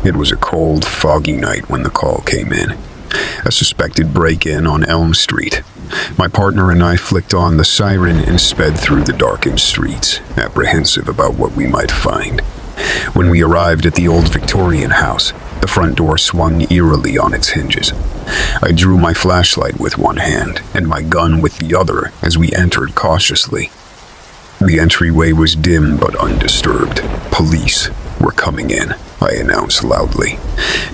It was a cold, foggy night when the call came in. A suspected break-in on Elm Street. My partner and I flicked on the siren and sped through the darkened streets, apprehensive about what we might find. When we arrived at the old Victorian house, the front door swung eerily on its hinges. I drew my flashlight with one hand and my gun with the other as we entered cautiously. The entryway was dim but undisturbed. Police were coming in, I announced loudly.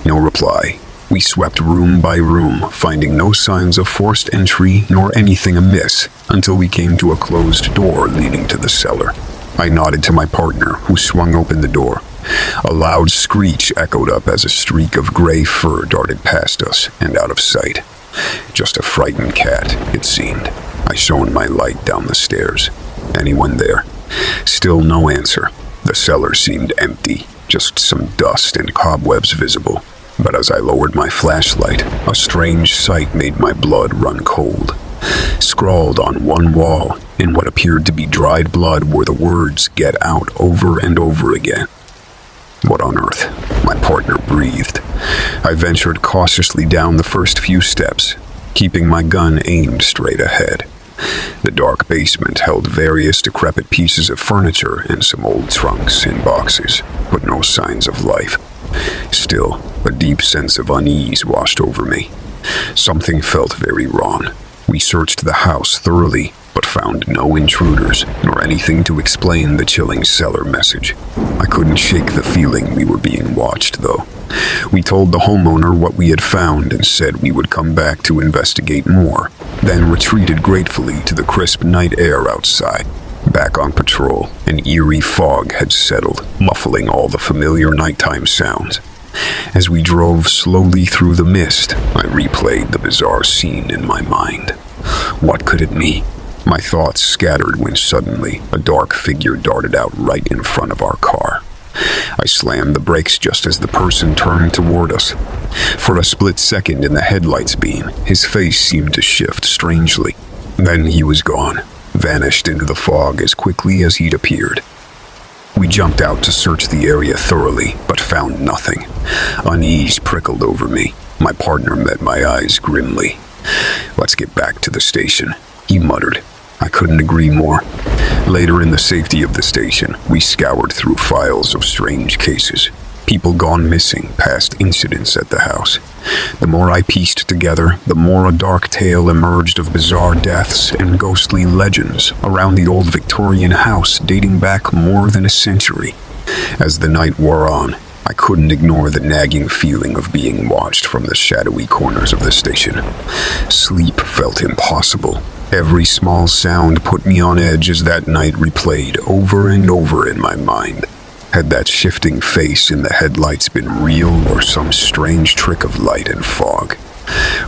No reply. We swept room by room, finding no signs of forced entry nor anything amiss until we came to a closed door leading to the cellar. I nodded to my partner, who swung open the door. A loud screech echoed up as a streak of gray fur darted past us and out of sight. Just a frightened cat, it seemed. I shone my light down the stairs. Anyone there? Still no answer. The cellar seemed empty, just some dust and cobwebs visible. But as I lowered my flashlight, a strange sight made my blood run cold. Scrawled on one wall, in what appeared to be dried blood, were the words, "Get out," over and over again. What on earth? My partner breathed. I ventured cautiously down the first few steps, keeping my gun aimed straight ahead. The dark basement held various decrepit pieces of furniture and some old trunks and boxes, but no signs of life. Still, a deep sense of unease washed over me. Something felt very wrong. We searched the house thoroughly, but found no intruders, nor anything to explain the chilling cellar message. I couldn't shake the feeling we were being watched, though. We told the homeowner what we had found and said we would come back to investigate more, then retreated gratefully to the crisp night air outside. Back on patrol, an eerie fog had settled, muffling all the familiar nighttime sounds. As we drove slowly through the mist, I replayed the bizarre scene in my mind. What could it mean? My thoughts scattered when suddenly a dark figure darted out right in front of our car. I slammed the brakes just as the person turned toward us. For a split second in the headlight's beam, his face seemed to shift strangely. Then he was gone, vanished into the fog as quickly as he'd appeared. We jumped out to search the area thoroughly, but found nothing. Unease prickled over me. My partner met my eyes grimly. "Let's get back to the station," he muttered. I couldn't agree more. Later, in the safety of the station, we scoured through files of strange cases. People gone missing, past incidents at the house. The more I pieced together, the more a dark tale emerged of bizarre deaths and ghostly legends around the old Victorian house dating back more than a century. As the night wore on, I couldn't ignore the nagging feeling of being watched from the shadowy corners of the station. Sleep felt impossible. Every small sound put me on edge as that night replayed over and over in my mind. Had that shifting face in the headlights been real or some strange trick of light and fog?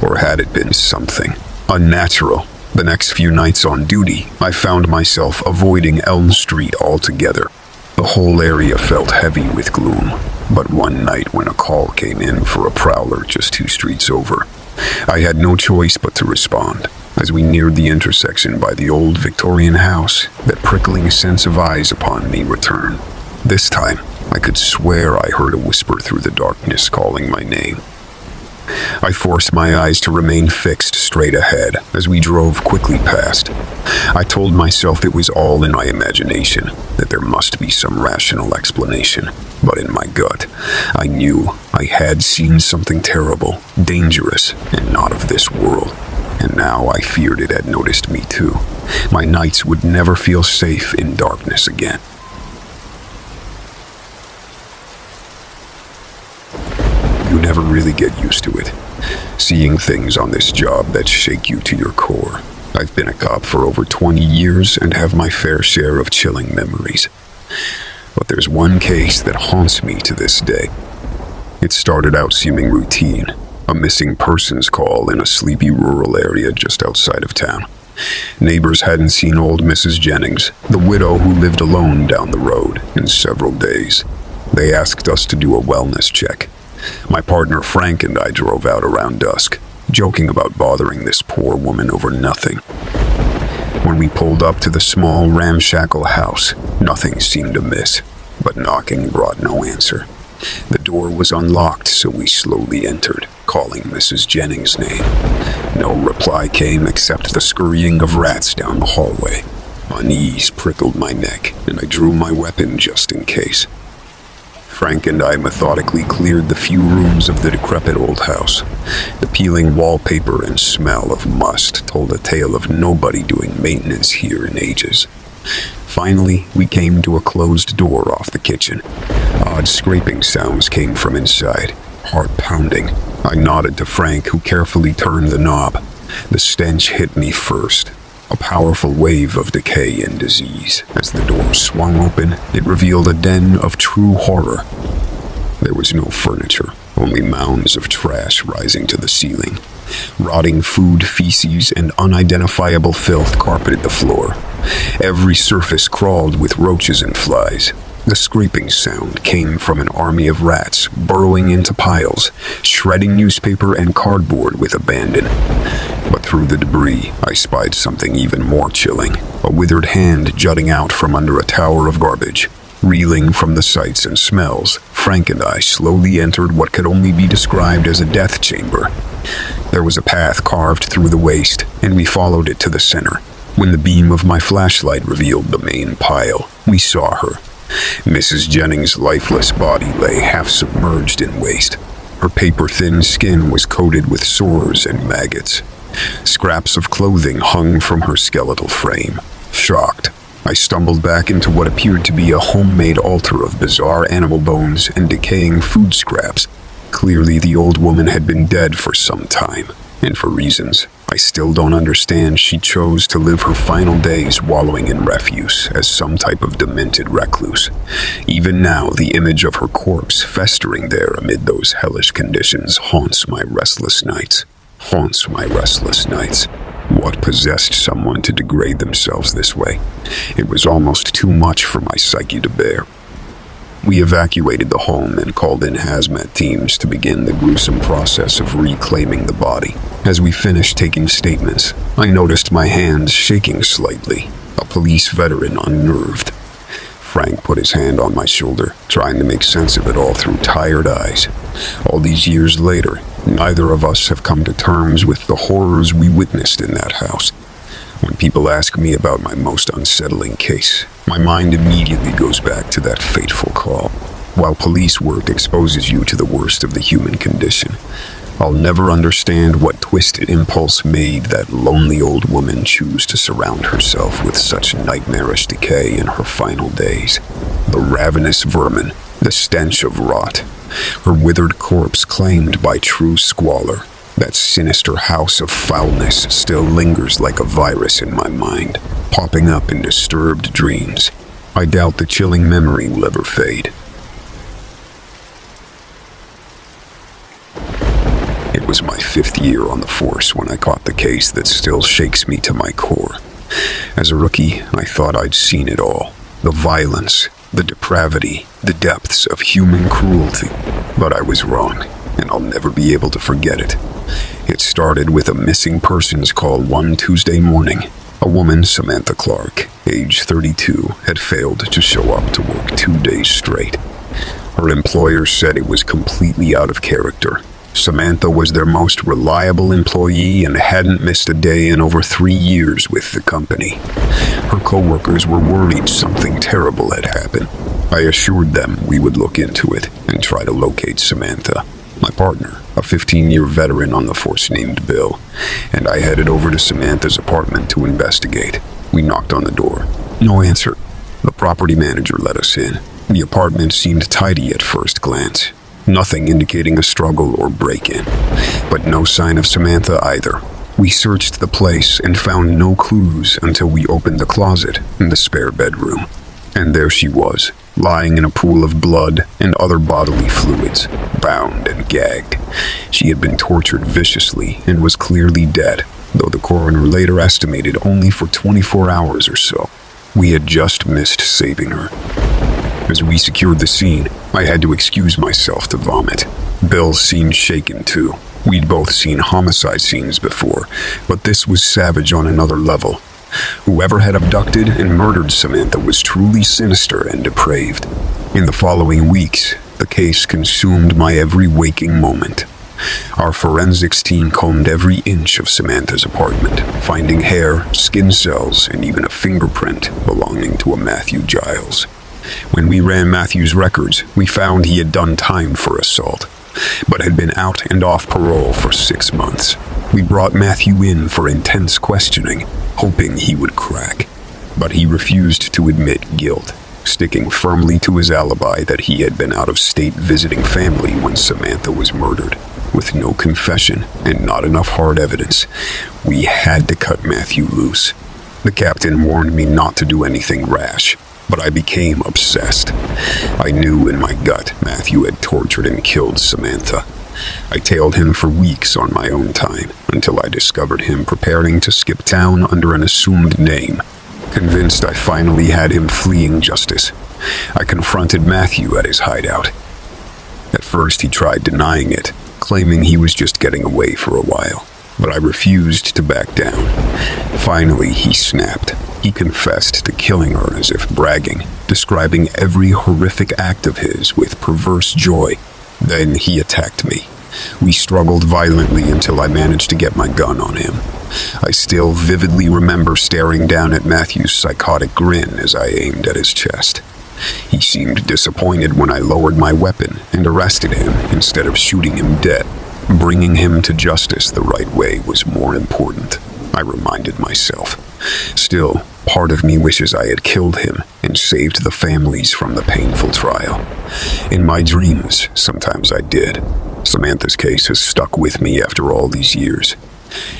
Or had it been something unnatural? The next few nights on duty, I found myself avoiding Elm Street altogether. The whole area felt heavy with gloom. But one night when a call came in for a prowler just 2 streets over, I had no choice but to respond. As we neared the intersection by the old Victorian house, that prickling sense of eyes upon me returned. This time, I could swear I heard a whisper through the darkness calling my name. I forced my eyes to remain fixed straight ahead as we drove quickly past. I told myself it was all in my imagination, that there must be some rational explanation. But in my gut, I knew I had seen something terrible, dangerous, and not of this world. And now I feared it had noticed me too. My nights would never feel safe in darkness again. You never really get used to it. Seeing things on this job that shake you to your core. I've been a cop for over 20 years and have my fair share of chilling memories. But there's one case that haunts me to this day. It started out seeming routine, a missing persons call in a sleepy rural area just outside of town. Neighbors hadn't seen old Mrs. Jennings, the widow who lived alone down the road, in several days. They asked us to do a wellness check. My partner Frank and I drove out around dusk, joking about bothering this poor woman over nothing. When we pulled up to the small, ramshackle house, nothing seemed amiss, but knocking brought no answer. The door was unlocked, so we slowly entered, calling Mrs. Jennings' name. No reply came except the scurrying of rats down the hallway. Unease prickled my neck, and I drew my weapon just in case. Frank and I methodically cleared the few rooms of the decrepit old house. The peeling wallpaper and smell of must told a tale of nobody doing maintenance here in ages. Finally, we came to a closed door off the kitchen. Odd scraping sounds came from inside, heart pounding. I nodded to Frank, who carefully turned the knob. The stench hit me first. A powerful wave of decay and disease. As the door swung open, it revealed a den of true horror. There was no furniture, only mounds of trash rising to the ceiling. Rotting food, feces, and unidentifiable filth carpeted the floor. Every surface crawled with roaches and flies. The scraping sound came from an army of rats burrowing into piles, shredding newspaper and cardboard with abandon. But through the debris, I spied something even more chilling, a withered hand jutting out from under a tower of garbage. Reeling from the sights and smells, Frank and I slowly entered what could only be described as a death chamber. There was a path carved through the waste, and we followed it to the center. When the beam of my flashlight revealed the main pile, we saw her. Mrs. Jennings' lifeless body lay half submerged in waste. Her paper-thin skin was coated with sores and maggots. Scraps of clothing hung from her skeletal frame. Shocked, I stumbled back into what appeared to be a homemade altar of bizarre animal bones and decaying food scraps. Clearly, the old woman had been dead for some time, and for reasons I still don't understand, she chose to live her final days wallowing in refuse as some type of demented recluse. Even now, the image of her corpse festering there amid those hellish conditions haunts my restless nights. What possessed someone to degrade themselves this way? It was almost too much for my psyche to bear. We evacuated the home and called in hazmat teams to begin the gruesome process of reclaiming the body. As we finished taking statements, I noticed my hands shaking slightly, a police veteran unnerved. Frank put his hand on my shoulder, trying to make sense of it all through tired eyes. All these years later, neither of us have come to terms with the horrors we witnessed in that house. When people ask me about my most unsettling case, my mind immediately goes back to that fateful call. While police work exposes you to the worst of the human condition, I'll never understand what twisted impulse made that lonely old woman choose to surround herself with such nightmarish decay in her final days. The ravenous vermin, the stench of rot, her withered corpse claimed by true squalor. That sinister house of foulness still lingers like a virus in my mind, popping up in disturbed dreams. I doubt the chilling memory will ever fade. It was my 5th year on the force when I caught the case that still shakes me to my core. As a rookie, I thought I'd seen it all. The violence, the depravity, the depths of human cruelty. But I was wrong, and I'll never be able to forget it. It started with a missing persons call one Tuesday morning. A woman, Samantha Clark, age 32, had failed to show up to work 2 days straight. Her employer said it was completely out of character. Samantha was their most reliable employee and hadn't missed a day in over 3 years with the company. Her coworkers were worried something terrible had happened. I assured them we would look into it and try to locate Samantha. My partner, a 15-year veteran on the force named Bill, and I headed over to Samantha's apartment to investigate. We knocked on the door. No answer. The property manager let us in. The apartment seemed tidy at first glance. Nothing indicating a struggle or break-in, but no sign of Samantha either. We searched the place and found no clues until we opened the closet in the spare bedroom. And there she was, lying in a pool of blood and other bodily fluids, bound and gagged. She had been tortured viciously and was clearly dead, though the coroner later estimated only for 24 hours or so. We had just missed saving her. As we secured the scene, I had to excuse myself to vomit. Bill seemed shaken too. We'd both seen homicide scenes before, but this was savage on another level. Whoever had abducted and murdered Samantha was truly sinister and depraved. In the following weeks, The case consumed my every waking moment. Our forensics team combed every inch of Samantha's apartment, finding hair, skin cells, and even a fingerprint belonging to a Matthew Giles. When we ran Matthew's records, we found he had done time for assault, but had been out and off parole for 6 months. We brought Matthew in for intense questioning, hoping he would crack, but he refused to admit guilt, sticking firmly to his alibi that he had been out of state visiting family when Samantha was murdered. With no confession and not enough hard evidence, we had to cut Matthew loose. The captain warned me not to do anything rash, but I became obsessed. I knew in my gut Matthew had tortured and killed Samantha. I tailed him for weeks on my own time until I discovered him preparing to skip town under an assumed name. Convinced I finally had him fleeing justice, I confronted Matthew at his hideout. At first he tried denying it, claiming he was just getting away for a while, but I refused to back down. Finally, he snapped. He confessed to killing her as if bragging, describing every horrific act of his with perverse joy. Then he attacked me. We struggled violently until I managed to get my gun on him. I still vividly remember staring down at Matthew's psychotic grin as I aimed at his chest. He seemed disappointed when I lowered my weapon and arrested him instead of shooting him dead. Bringing him to justice the right way was more important, I reminded myself. Still, part of me wishes I had killed him and saved the families from the painful trial. In my dreams, sometimes I did. Samantha's case has stuck with me after all these years.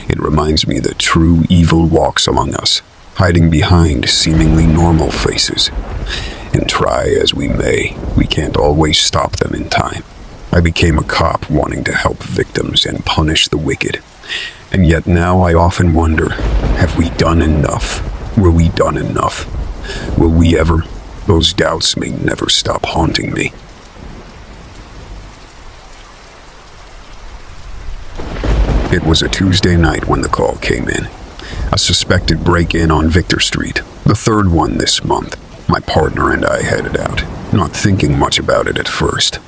It reminds me that true evil walks among us, hiding behind seemingly normal faces. And try as we may, we can't always stop them in time. I became a cop wanting to help victims and punish the wicked. And yet now I often wonder, have we done enough? Were we done enough? Will we ever? Those doubts may never stop haunting me. It was a Tuesday night when the call came in. A suspected break-in on Victor Street, the third one this month. My partner and I headed out, not thinking much about it at first.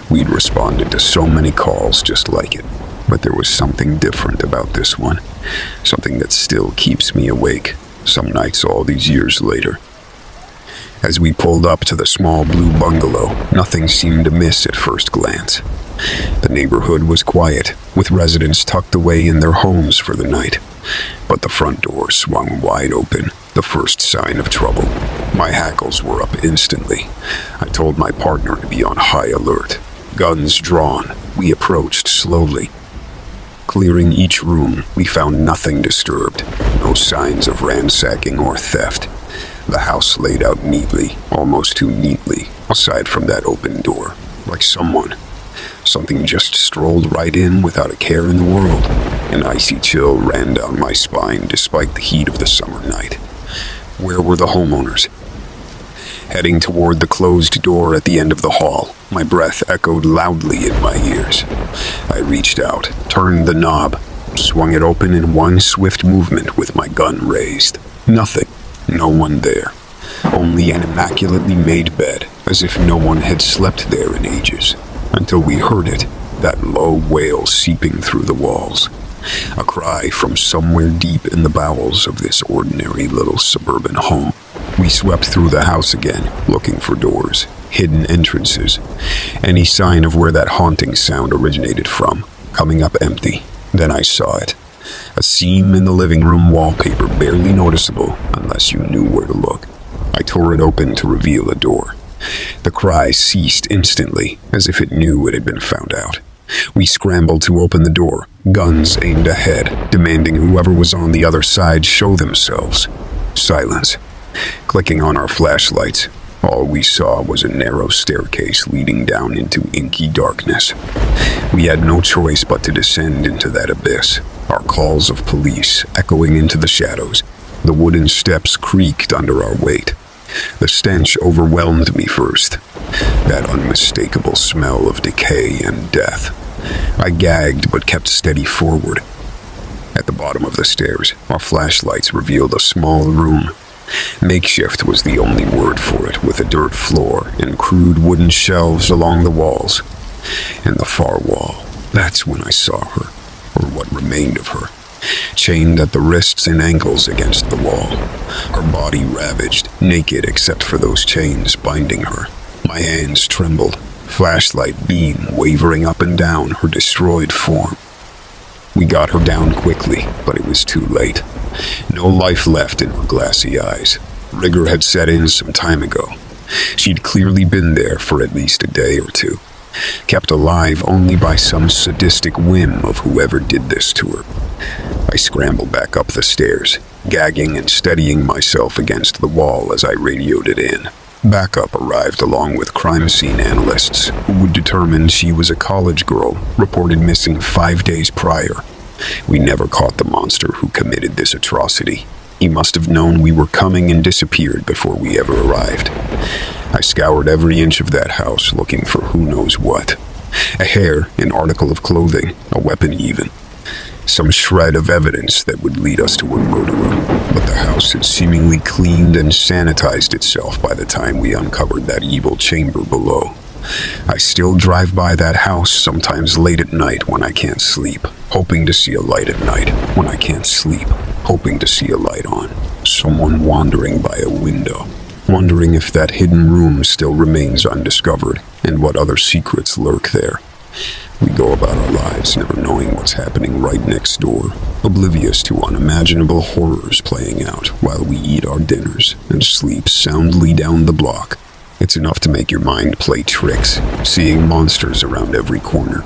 We'd responded to so many calls just like it, but there was something different about this one, something that still keeps me awake, some nights all these years later. As we pulled up to the small blue bungalow, nothing seemed amiss at first glance. The neighborhood was quiet, with residents tucked away in their homes for the night, but the front door swung wide open, the first sign of trouble. My hackles were up instantly. I told my partner to be on high alert. Guns drawn, we approached slowly. Clearing each room, we found nothing disturbed, no signs of ransacking or theft. The house laid out neatly, almost too neatly, aside from that open door, like something just strolled right in without a care in the world. An icy chill ran down my spine despite the heat of the summer night. Where were the homeowners? Heading toward the closed door at the end of the hall, my breath echoed loudly in my ears. I reached out, turned the knob, swung it open in one swift movement with my gun raised. Nothing. No one there. Only an immaculately made bed, as if no one had slept there in ages. Until we heard it, that low wail seeping through the walls. A cry from somewhere deep in the bowels of this ordinary little suburban home. We swept through the house again, looking for doors, hidden entrances, any sign of where that haunting sound originated from, coming up empty. Then I saw it. A seam in the living room wallpaper barely noticeable unless you knew where to look. I tore it open to reveal a door. The cry ceased instantly, as if it knew it had been found out. We scrambled to open the door, guns aimed ahead, demanding whoever was on the other side show themselves. Silence. Clicking on our flashlights, all we saw was a narrow staircase leading down into inky darkness. We had no choice but to descend into that abyss, our calls of police echoing into the shadows. The wooden steps creaked under our weight. The stench overwhelmed me first, that unmistakable smell of decay and death. I gagged but kept steady forward. At the bottom of the stairs, our flashlights revealed a small room. Makeshift was the only word for it, with a dirt floor and crude wooden shelves along the walls. And the far wall, that's when I saw her, or what remained of her, chained at the wrists and ankles against the wall, her body ravaged, naked except for those chains binding her. My hands trembled, flashlight beam wavering up and down her destroyed form. We got her down quickly, but it was too late. No life left in her glassy eyes. Rigor had set in some time ago. She'd clearly been there for at least a day or two, kept alive only by some sadistic whim of whoever did this to her. I scrambled back up the stairs, gagging and steadying myself against the wall as I radioed it in. Backup arrived along with crime scene analysts who would determine she was a college girl reported missing 5 days prior. We never caught the monster who committed this atrocity. He must have known we were coming and disappeared before we ever arrived. I scoured every inch of that house looking for who knows what. A hair, an article of clothing, a weapon even. Some shred of evidence that would lead us to a murderer, but the house had seemingly cleaned and sanitized itself by the time we uncovered that evil chamber below. I still drive by that house sometimes late at night when I can't sleep, hoping to see a light at night when I can't sleep, hoping to see a light on. Someone wandering by a window, wondering if that hidden room still remains undiscovered and what other secrets lurk there. We go about our lives never knowing what's happening right next door, oblivious to unimaginable horrors playing out while we eat our dinners and sleep soundly down the block. It's enough to make your mind play tricks, seeing monsters around every corner,